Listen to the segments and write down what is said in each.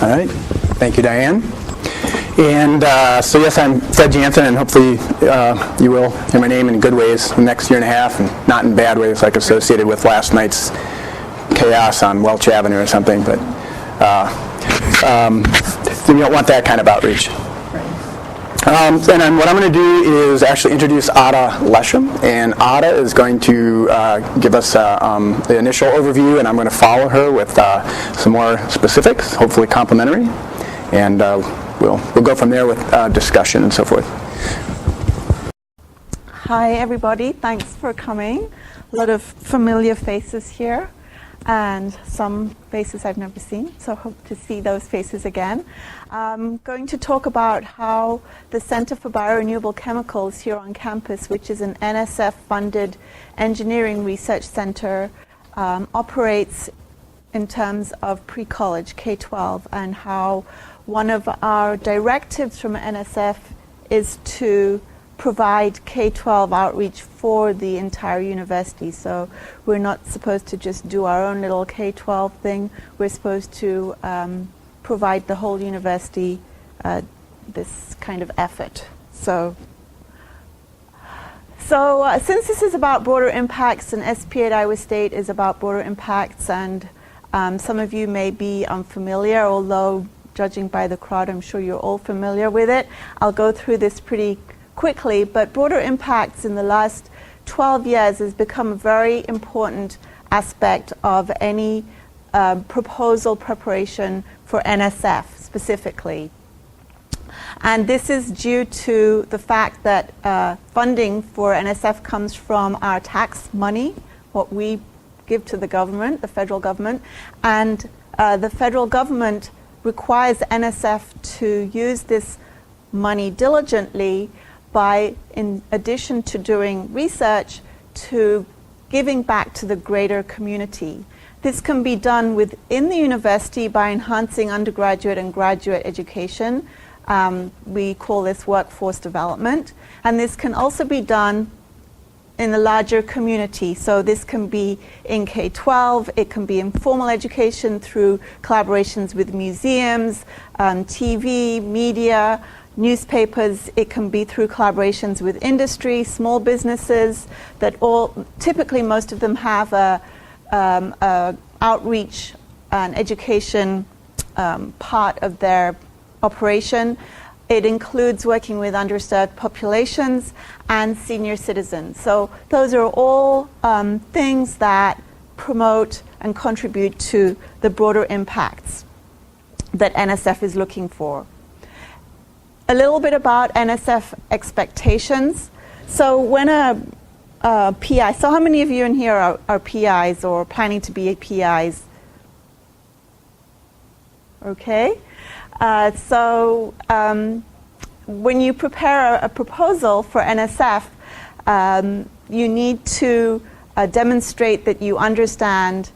All right. Thank you, Diane. And so yes, I'm Fred Jansen, and hopefully you will hear my name in good ways the next year and a half, and not in bad ways like associated with last night's chaos on Welch Avenue or something. But we don't want that kind of outreach. And then what I'm going to do is actually introduce Adah Lesham, and Adah is going to give us the initial overview, and I'm going to follow her with some more specifics, hopefully complimentary, and we'll go from there with discussion and so forth. Hi everybody, thanks for coming. A lot of familiar faces here, and some faces I've never seen, so hope to see those faces again. I'm going to talk about how the Center for Biorenewable Chemicals here on campus, which is an NSF-funded engineering research center, operates in terms of pre-college, K-12, and how one of our directives from NSF is to provide K-12 outreach for the entire university. So we're not supposed to just do our own little K-12 thing. We're supposed to provide the whole university this kind of effort. So since this is about broader impacts, and SP at Iowa State is about broader impacts, and some of you may be unfamiliar, although judging by the crowd, I'm sure you're all familiar with it. I'll go through this pretty quickly, but broader impacts in the last 12 years has become a very important aspect of any proposal preparation for NSF specifically. And this is due to the fact that funding for NSF comes from our tax money, what we give to the government, the federal government, and the federal government requires NSF to use this money diligently by, in addition to doing research, to giving back to the greater community. This can be done within the university by enhancing undergraduate and graduate education. We call this workforce development. And this can also be done in the larger community. So this can be in K-12, it can be in formal education through collaborations with museums, TV, media, newspapers. It can be through collaborations with industry, small businesses that all, typically most of them have a outreach and education part of their operation. It includes working with underserved populations and senior citizens. So those are all things that promote and contribute to the broader impacts that NSF is looking for. A little bit about NSF expectations. So when a PI, so how many of you in here are PIs or planning to be PIs? Okay. When you prepare a proposal for NSF, you need to demonstrate that you understand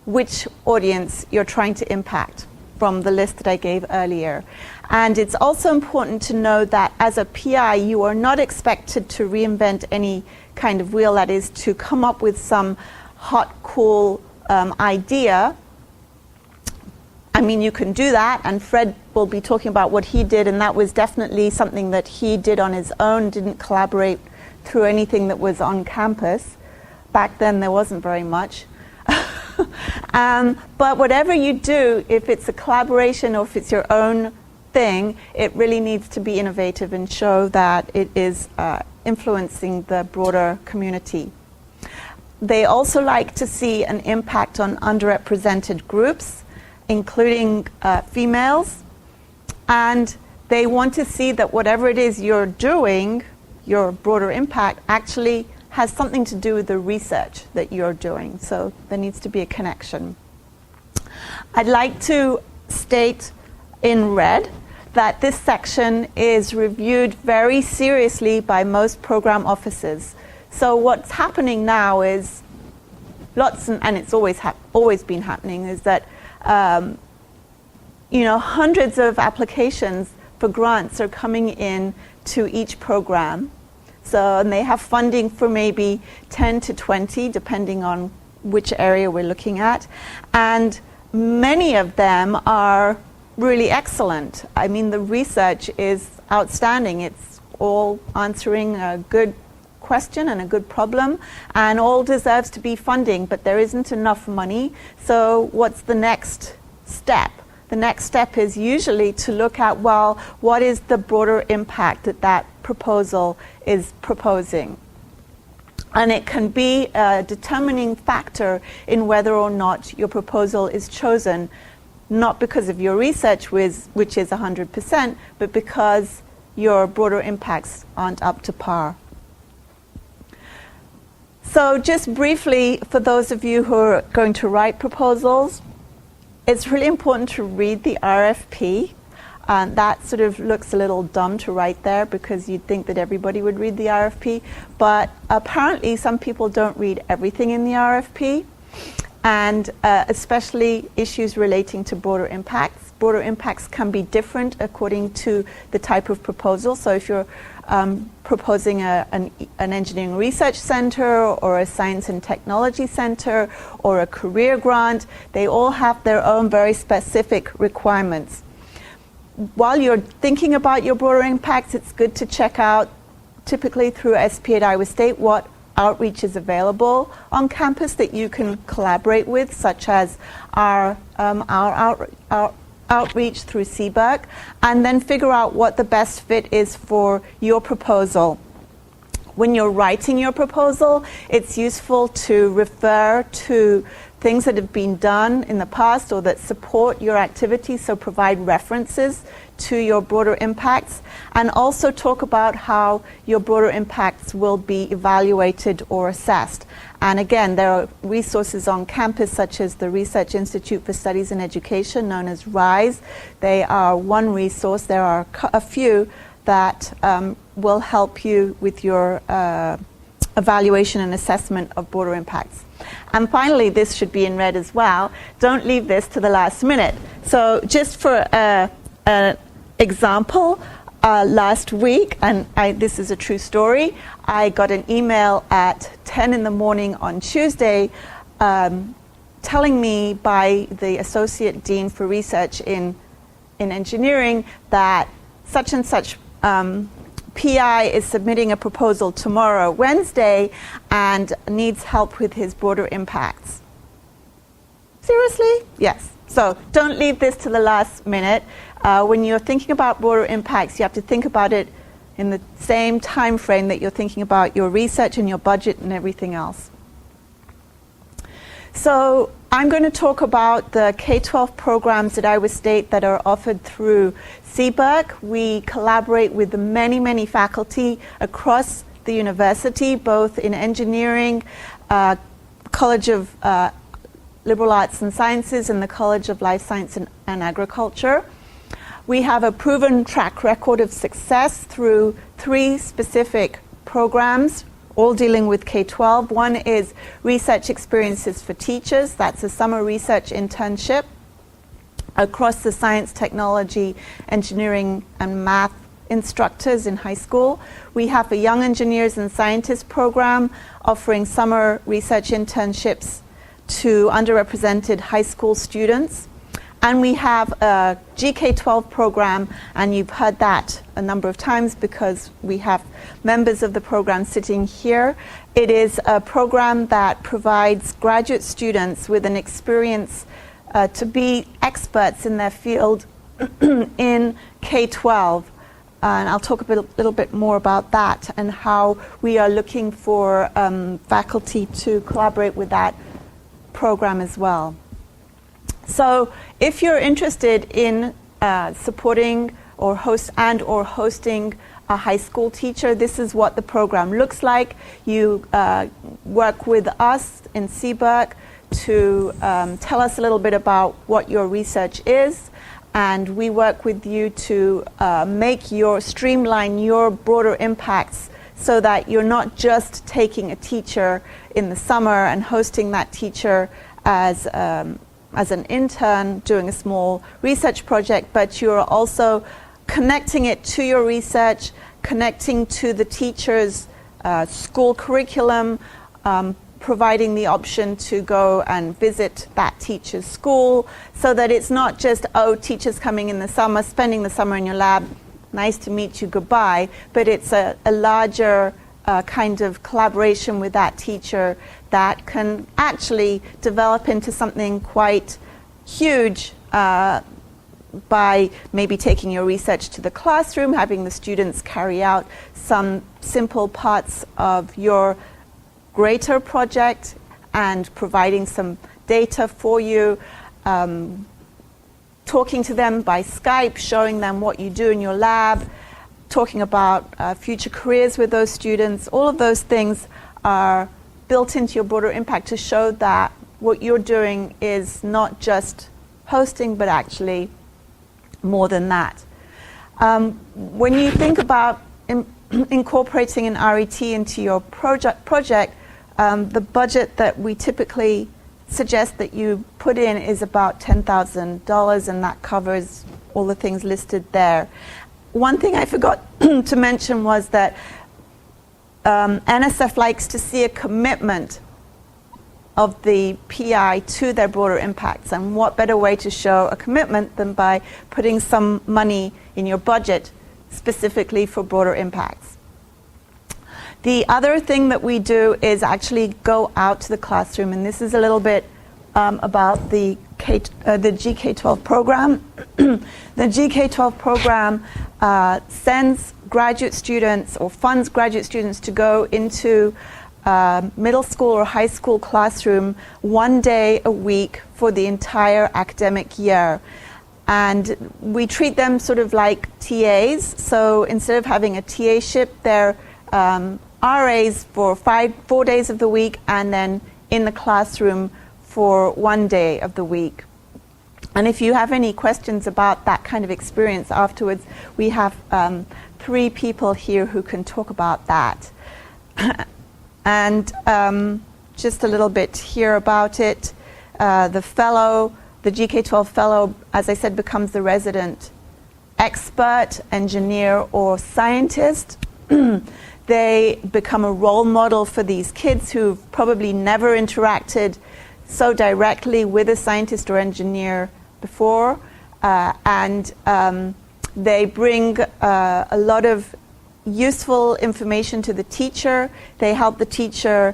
which audience you're trying to impact from the list that I gave earlier. And it's also important to know that as a PI, you are not expected to reinvent any kind of wheel, that is to come up with some hot, cool idea. I mean, you can do that, and Fred will be talking about what he did, and that was definitely something that he did on his own, didn't collaborate through anything that was on campus. Back then, there wasn't very much. But whatever you do, if it's a collaboration or if it's your own thing, it really needs to be innovative and show that it is influencing the broader community. They also like to see an impact on underrepresented groups, including females, and they want to see that whatever it is you're doing, your broader impact, actually has something to do with the research that you're doing. So there needs to be a connection. I'd like to state in red that this section is reviewed very seriously by most program officers. So what's happening now is and it's always been happening, is that hundreds of applications for grants are coming in to each program. And they have funding for maybe 10 to 20, depending on which area we're looking at. And many of them are really excellent. I mean, the research is outstanding. It's all answering a good question and a good problem, and all deserves to be funding, but there isn't enough money. So what's the next step? The next step is usually to look at, well, what is the broader impact that that proposal is proposing? And it can be a determining factor in whether or not your proposal is chosen, not because of your research, which is 100%, but because your broader impacts aren't up to par. So just briefly, for those of you who are going to write proposals, it's really important to read the RFP. That sort of looks a little dumb to write there because you'd think that everybody would read the RFP, but apparently some people don't read everything in the RFP, and especially issues relating to broader impacts. Broader impacts can be different according to the type of proposal. So if you're proposing an engineering research center or a science and technology center or a career grant, they all have their own very specific requirements. While you're thinking about your broader impacts, it's good to check out, typically through SP at Iowa State, what outreach is available on campus that you can collaborate with, such as our outreach through CBERC, and then figure out what the best fit is for your proposal. When you're writing your proposal, it's useful to refer to things that have been done in the past or that support your activity, so provide references to your broader impacts, and also talk about how your broader impacts will be evaluated or assessed. And again, there are resources on campus such as the Research Institute for Studies in Education, known as RISE. They are one resource. There are a few that will help you with your evaluation and assessment of broader impacts. And finally, this should be in red as well. Don't leave this to the last minute. So just for an example, last week, and this is a true story, I got an email at 10 in the morning on Tuesday telling me by the Associate Dean for Research in Engineering that such and such PI is submitting a proposal tomorrow, Wednesday, and needs help with his broader impacts. Seriously? Yes. So don't leave this to the last minute. When you're thinking about broader impacts, you have to think about it in the same time frame that you're thinking about your research and your budget and everything else. So I'm going to talk about the K-12 programs at Iowa State that are offered through CBERC. We collaborate with many, many faculty across the university, both in engineering, College of Liberal Arts and Sciences, and the College of Life Science and Agriculture. We have a proven track record of success through 3 specific programs, all dealing with K-12. One is Research Experiences for Teachers. That's a summer research internship across the science, technology, engineering, and math instructors in high school. We have a Young Engineers and Scientists program offering summer research internships to underrepresented high school students. And we have a GK-12 program, and you've heard that a number of times because we have members of the program sitting here. It is a program that provides graduate students with an experience to be experts in their field in K-12. And I'll talk a little bit more about that and how we are looking for faculty to collaborate with that program as well. So if you're interested in supporting or hosting a high school teacher, this is what the program looks like. You work with us in CBERC to tell us a little bit about what your research is, and we work with you to streamline your broader impacts so that you're not just taking a teacher in the summer and hosting that teacher as an intern doing a small research project, but you're also connecting it to your research, connecting to the teacher's school curriculum, providing the option to go and visit that teacher's school, so that it's not just, oh, teachers coming in the summer, spending the summer in your lab, nice to meet you, goodbye, but it's a larger kind of collaboration with that teacher that can actually develop into something quite huge by maybe taking your research to the classroom, having the students carry out some simple parts of your greater project and providing some data for you, talking to them by Skype, showing them what you do in your lab, talking about future careers with those students. All of those things are built into your broader impact to show that what you're doing is not just hosting, but actually more than that. When you think about incorporating an RET into your project, the budget that we typically suggest that you put in is about $10,000, and that covers all the things listed there. One thing I forgot to mention was that NSF likes to see a commitment of the PI to their broader impacts, and what better way to show a commitment than by putting some money in your budget specifically for broader impacts. The other thing that we do is actually go out to the classroom, and this is a little bit about the GK12 program. The GK12 program sends graduate students or funds graduate students to go into middle school or high school classroom 1 day a week for the entire academic year. And we treat them sort of like TAs. So instead of having a TA-ship, they're RAs for 4 days of the week, and then in the classroom for 1 day of the week. And if you have any questions about that kind of experience afterwards, we have 3 people here who can talk about that. And just a little bit here about it. The GK12 fellow, as I said, becomes the resident expert, engineer, or scientist. They become a role model for these kids who've probably never interacted so directly with a scientist or engineer before. And they bring a lot of useful information to the teacher. They help the teacher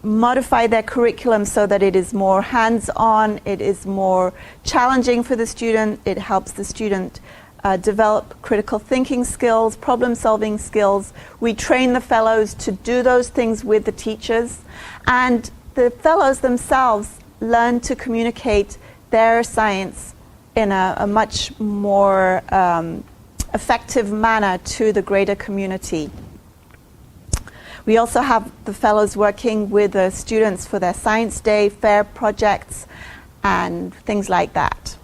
modify their curriculum so that it is more hands-on, it is more challenging for the student, it helps the student develop critical thinking skills, problem-solving skills. We train the fellows to do those things with the teachers, and the fellows themselves learn to communicate their science in a much more effective manner to the greater community. We also have the fellows working with the students for their science day, fair projects, and things like that.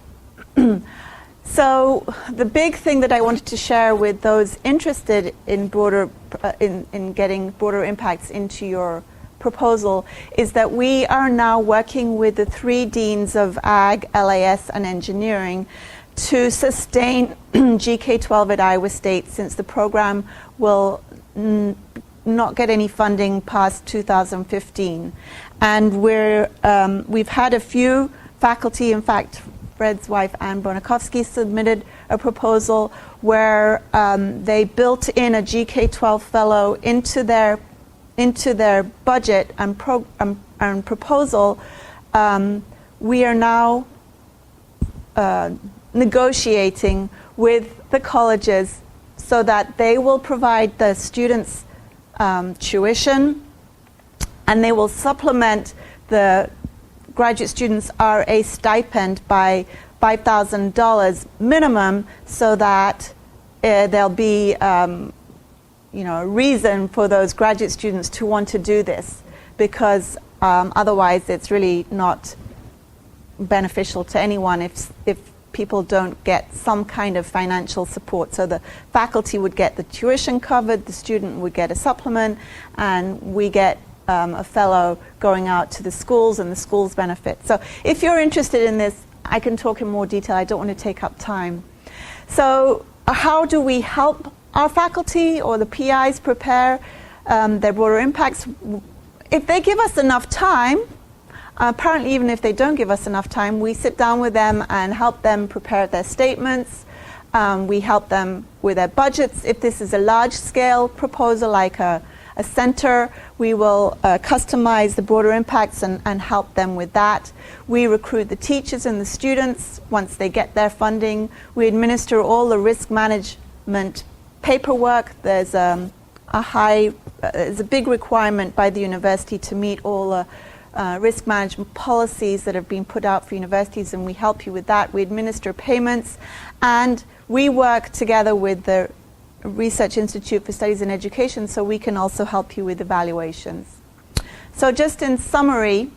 So the big thing that I wanted to share with those interested in getting broader impacts into your proposal is that we are now working with the 3 deans of Ag, LAS, and Engineering to sustain GK12 at Iowa State, since the program will not get any funding past 2015. And we've had a few faculty, in fact, Fred's wife, Ann Bronikovsky, submitted a proposal where they built in a GK12 fellow into their budget and proposal. We are now negotiating with the colleges so that they will provide the students tuition, and they will supplement the graduate students' RA stipend by $5,000 minimum, so that there'll be a reason for those graduate students to want to do this, because otherwise it's really not beneficial to anyone if people don't get some kind of financial support. So the faculty would get the tuition covered, the student would get a supplement, and we get a fellow going out to the schools, and the schools benefit. So if you're interested in this, I can talk in more detail. I don't want to take up time. So how do we help our faculty or the PIs prepare their broader impacts? if they give us enough time, apparently even if they don't give us enough time, we sit down with them and help them prepare their statements. We help them with their budgets. If this is a large-scale proposal like a center, we will customize the broader impacts and help them with that. We recruit the teachers and the students once they get their funding. We administer all the risk management paperwork. There's a big requirement by the university to meet all the risk management policies that have been put out for universities, and we help you with that. We administer payments, and we work together with the Research Institute for Studies in Education, so we can also help you with evaluations. So just in summary,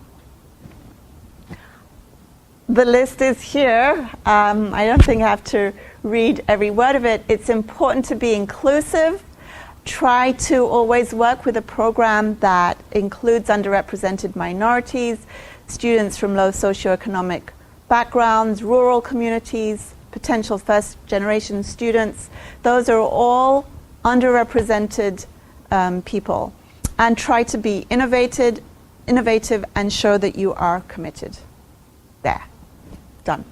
the list is here. I don't think I have to read every word of it. It's important to be inclusive. Try to always work with a program that includes underrepresented minorities, students from low socioeconomic backgrounds, rural communities, potential first-generation students. Those are all underrepresented people. And try to be innovative and show that you are committed. There. Done.